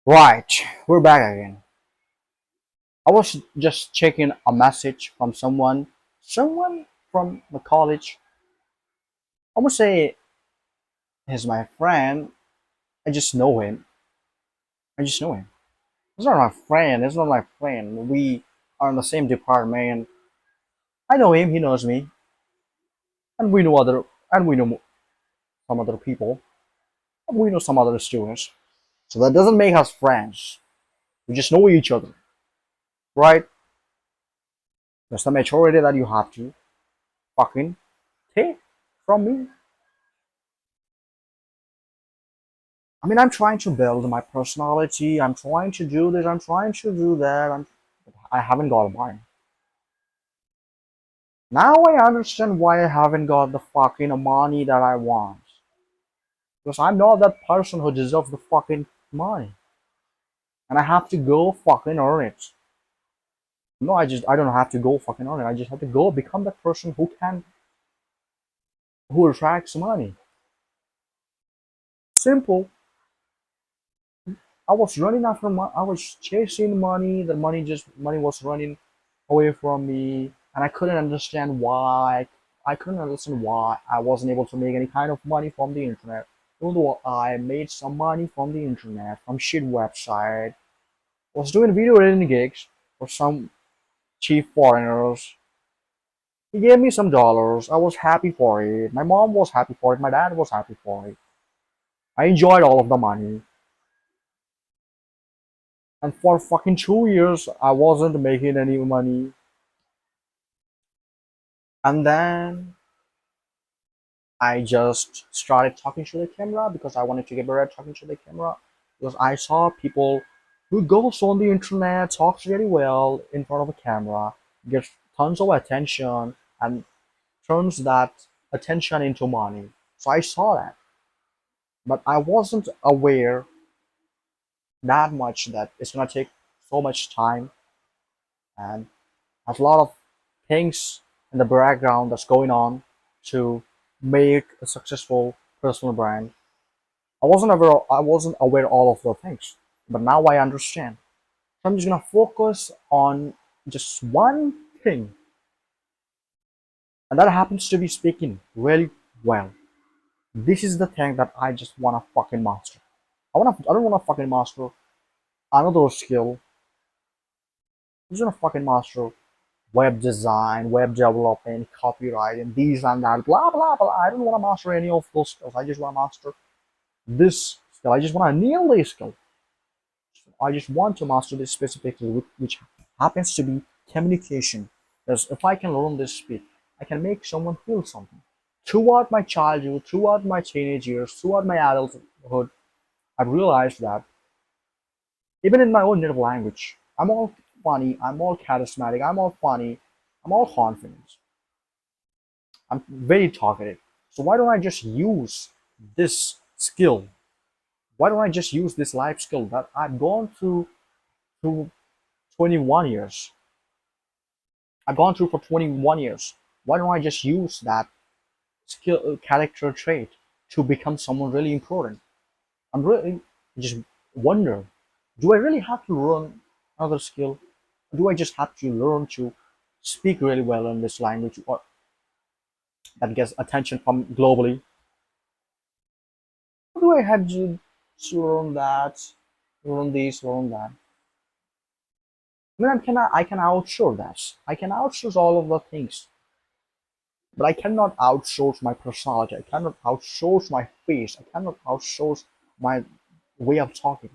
Right, we're back again. I was just checking a message from someone from the college. I would say he's my friend. I just know him. I just know him. He's not my friend. He's not my friend. We are in the same department. I know him. He knows me, and we know some other people. And we know some other students. So that doesn't make us friends. We just know each other, right? That's the maturity that you have to fucking take from me. I mean, I'm trying to build my personality. I'm trying to do this. I'm trying to do that. I haven't got mine. Now I understand why I haven't got the fucking money that I want. Because I'm not that person who deserves the fucking money. And I have to go fucking earn it. No, I don't have to go fucking earn it. I just have to go become that person who attracts money. Simple. I was running after money. I was chasing money. The money was running away from me, and I couldn't understand why. I couldn't understand why I wasn't able to make any kind of money from the internet. Even though I made some money from the internet, from shit website, was doing video editing gigs for some cheap foreigners. He gave me some dollars. I was happy for it. My mom was happy for it. My dad was happy for it. I enjoyed all of the money. And for fucking 2 years, I wasn't making any money. And then I just started talking to the camera because I wanted to get better at talking to the camera. Because I saw people who goes on the internet, talks really well in front of a camera, gets tons of attention, and turns that attention into money. So I saw that. But I wasn't aware that much that it's gonna take so much time and has a lot of things in the background that's going on to make a successful personal brand. I wasn't aware of all of those things, but now I understand. So I'm just gonna focus on just one thing, and that happens to be speaking really well. This is the thing that I just wanna fucking master. I don't wanna fucking master another skill. I'm just gonna fucking master web design, web development, copywriting, these and that, blah blah blah. I don't want to master any of those skills. I just want to master this skill. I just want to nail this skill. I just want to master this specifically, which happens to be communication. Because if I can learn this speed, I can make someone feel something. Throughout my childhood, throughout my teenage years, throughout my adulthood, I realized that even in my own native language, I'm all funny, I'm all charismatic, I'm all funny, I'm all confident. I'm very talkative. So why don't I just use this skill? Why don't I just use this life skill that I've gone through 21 years? I've gone through for 21 years. Why don't I just use that skill, character trait to become someone really important? I'm really just wonder, do I really have to learn another skill? Do I just have to learn to speak really well in this language or that gets attention from globally? Or do I have to learn that, learn this, learn that? I mean, I can outsource that. I can outsource all of the things, but I cannot outsource my personality. I cannot outsource my face. I cannot outsource my way of talking.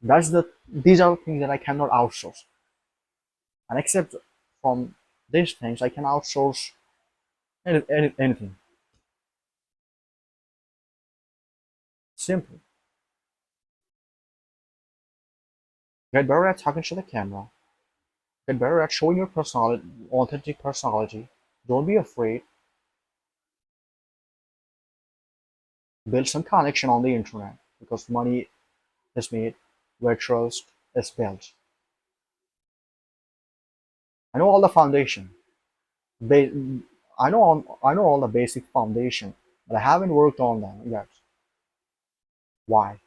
These are the things that I cannot outsource. And except from these things, I can outsource anything. Simple. Get better at talking to the camera. Get better at showing your personality, authentic personality. Don't be afraid. Build some connection on the internet because money is made where trust is built. I know all the foundation. Ba- I know all the basic foundation, but I haven't worked on them yet. Why?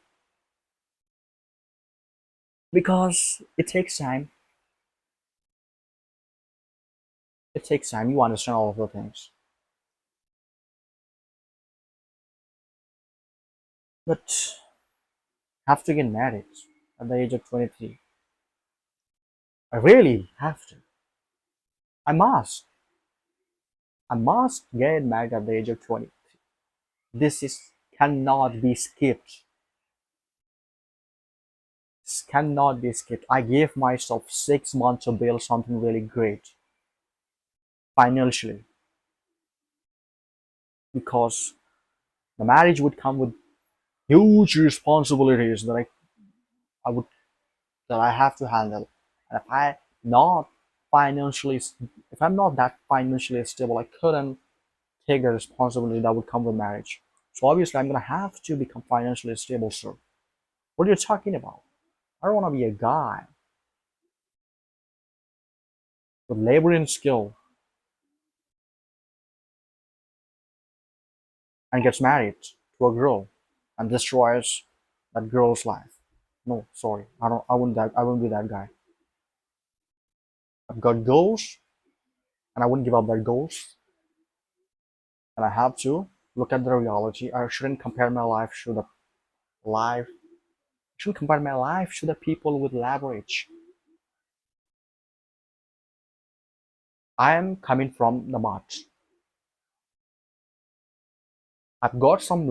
Because it takes time. It takes time. You understand all of the things. But have to get married at the age of 23. I really have to. I must. I must get married at the age of 20. This is cannot be skipped. This cannot be skipped. I gave myself 6 months to build something really great financially because the marriage would come with huge responsibilities I would that I have to handle. And not financially if I'm not that financially stable, I couldn't take the responsibility that would come with marriage. So obviously I'm gonna have to become financially stable, sir. What are you talking about? I don't wanna be a guy with laboring skill and gets married to a girl and destroys that girl's life. No, sorry. I wouldn't be that guy. I've got goals and I wouldn't give up that goals. And I have to look at the reality. I shouldn't compare my life to the life I shouldn't compare my life to the people with leverage. I am coming from the mud. I've got some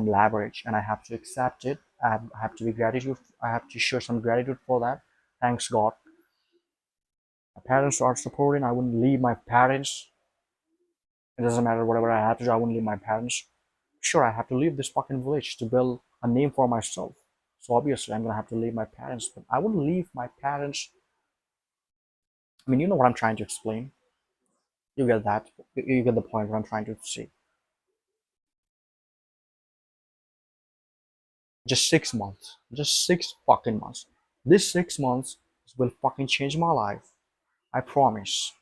leverage and I have to accept it. I have to be gratitude I have to show some gratitude for that. Thanks God. My parents are supporting. I wouldn't leave my parents. It doesn't matter whatever I have to do, I wouldn't leave my parents. Sure, I have to leave this fucking village to build a name for myself. So obviously I'm gonna have to leave my parents, but I wouldn't leave my parents. I mean, you know what I'm trying to explain. You get that. You get the point what I'm trying to say. Just 6 months. Just 6 fucking months. This 6 months will fucking change my life. I promise.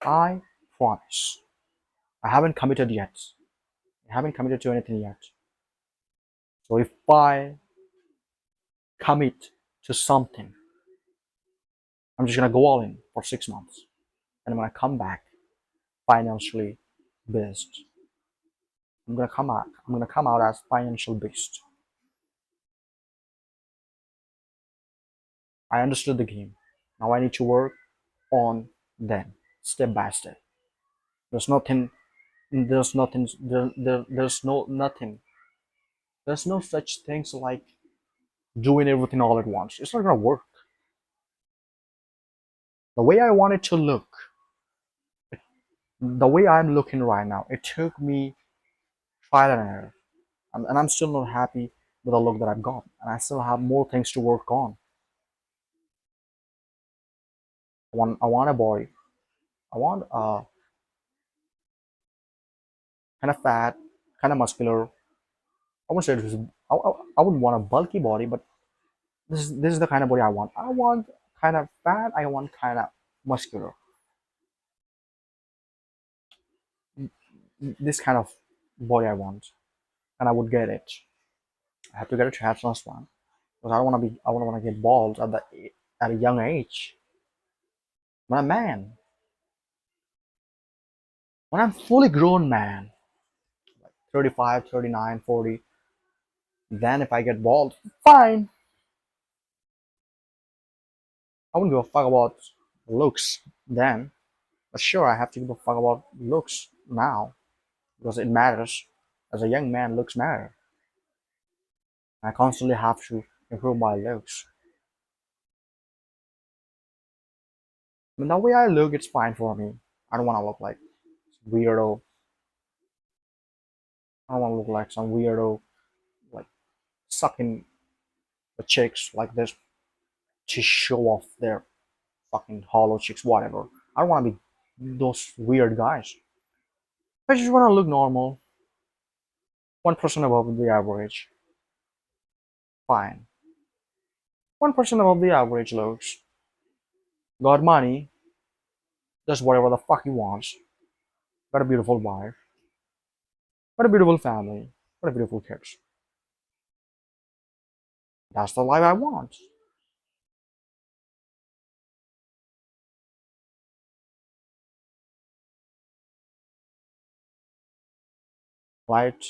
I promise. I haven't committed yet. I haven't committed to anything yet. So if I commit to something, I'm just gonna go all in for 6 months. And I'm gonna come back financially based. I'm gonna come out as financial based. I understood the game. Now I need to work on them step by step. There's nothing there's no nothing there's no such things like doing everything all at once. It's not gonna work. The way I want it to look, the way I'm looking right now, it took me trial and error. And I'm still not happy with the look that I've got. And I still have more things to work on. I want a body. I want kind of fat, kind of muscular. I wouldn't say this is, I wouldn't want a bulky body, but this is the kind of body I want. I want kind of fat. I want kind of muscular. This kind of body I want, and I would get it. I have to get a hair transplant because I don't want to be. I don't want to get bald at a young age. When I'm a man, when I'm fully grown man, 35, 39, 40, then if I get bald, fine. I wouldn't give a fuck about looks then. But sure, I have to give a fuck about looks now because it matters. As a young man, looks matter. I constantly have to improve my looks. I mean, the way I look, it's fine for me. I don't want to look like weirdo. I don't want to look like some weirdo, like sucking the chicks like this to show off their fucking hollow chicks, whatever. I don't want to be those weird guys. I just want to look normal, 1% above the average. Fine. 1% above the average looks. Got money, does whatever the fuck he wants. Got a beautiful wife. Got a beautiful family. Got a beautiful kids. That's the life I want. Right?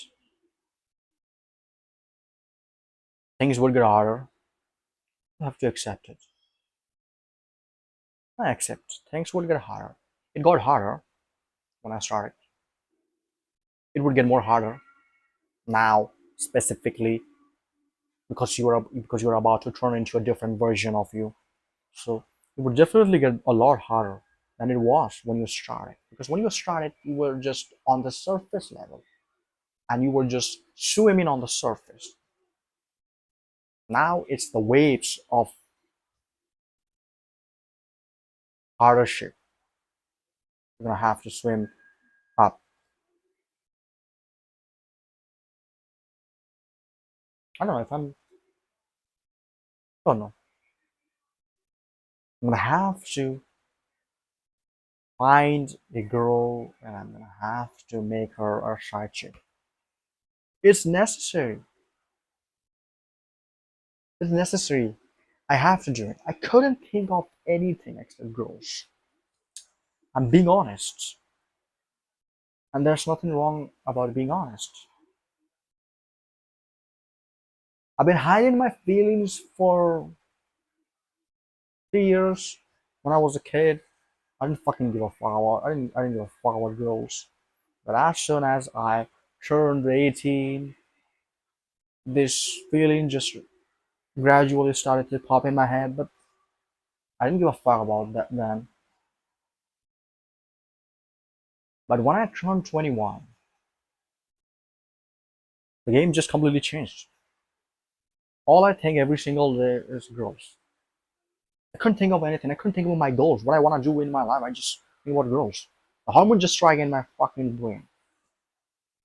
Things will get harder. You have to accept it. I accept. Things will get harder. It got harder when I started. It would get more harder now, specifically because you're about to turn into a different version of you. So it would definitely get a lot harder than it was when you started. Because when you started, you were just on the surface level and you were just swimming on the surface. Now it's the waves of harder shit. You're gonna have to swim up. I don't know if I'm. I don't know. I'm gonna have to find a girl and I'm gonna have to make her a side chick. It's necessary. It's necessary. I have to do it. I couldn't think of anything except girls. I'm being honest. And there's nothing wrong about being honest. I've been hiding my feelings for 3 years. When I was a kid, I didn't fucking give a fuck about I didn't give a fuck about girls. But as soon as I turned 18, this feeling just gradually started to pop in my head, but I didn't give a fuck about that then. But when I turned 21, the game just completely changed. All I think every single day is girls. I couldn't think of anything. I couldn't think of my goals, what I want to do in my life. I just think about girls. The hormone just strike in my fucking brain.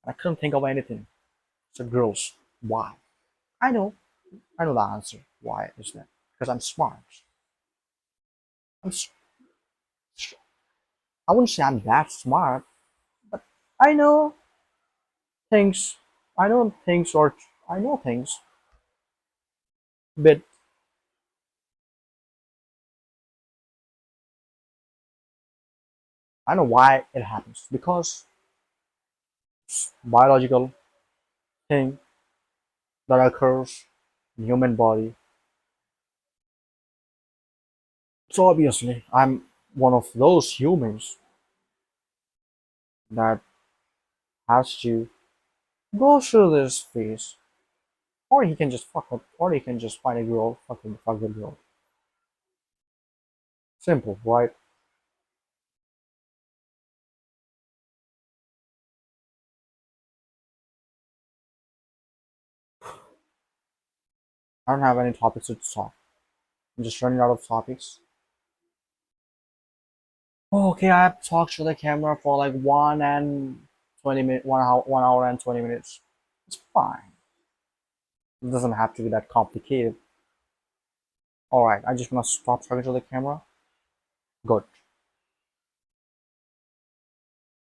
I couldn't think of anything. So girls. Why? I know. I know the answer. Why is that? Because I'm smart. I'm. I wouldn't say I'm that smart, but I know things. I know things, or I know things. But I know why it happens. Because biological thing that occurs in the human body. So obviously, I'm one of those humans that has to go through this phase, or he can just fuck up, or he can just find a girl, fucking fuck the girl. Simple, right? I don't have any topics to talk. I'm just running out of topics. Oh, okay, I have talked to the camera for like 1 and 20 minutes, 1 hour and 20 minutes. It's fine. It doesn't have to be that complicated. All right, I just want to stop talking to the camera. Good.